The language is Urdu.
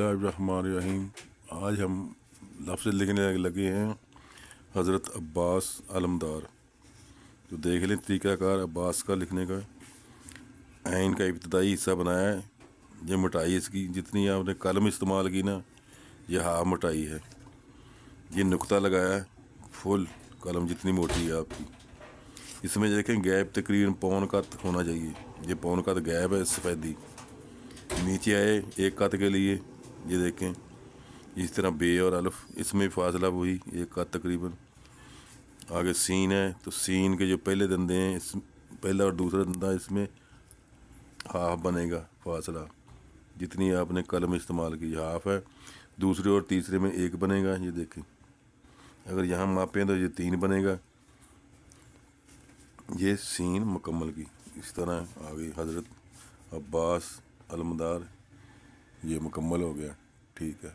الرحمن الرحیم۔ آج ہم لفظ لکھنے لگے ہیں حضرت عباس علمدار۔ تو دیکھ لیں طریقہ کار عباس کا لکھنے کا۔ عین کا ابتدائی حصہ بنایا ہے، یہ مٹائی اس کی جتنی آپ نے قلم استعمال کی نا، یہ ہاف مٹائی ہے۔ یہ نقطہ لگایا ہے، فل قلم جتنی موٹی ہے آپ کی۔ اس میں دیکھیں گیپ تقریباً پون کا ہونا چاہیے، یہ پون کا گیپ ہے سفیدی۔ نیچے آئے ایک قط کے لیے، یہ دیکھیں اس طرح بے اور الف، اس میں فاصلہ وہی ایک قط تقریباً۔ آگے سین ہے تو سین کے جو پہلے دندے ہیں، اس پہلا اور دوسرا دندہ، اس میں ہاف بنے گا فاصلہ جتنی آپ نے قلم استعمال کی، ہاف ہے۔ دوسرے اور تیسرے میں ایک بنے گا، یہ دیکھیں اگر یہاں ماپیں تو یہ 3 بنے گا۔ یہ سین مکمل کی اس طرح آگے حضرت عباس علمدار، یہ مکمل ہو گیا، ٹھیک ہے۔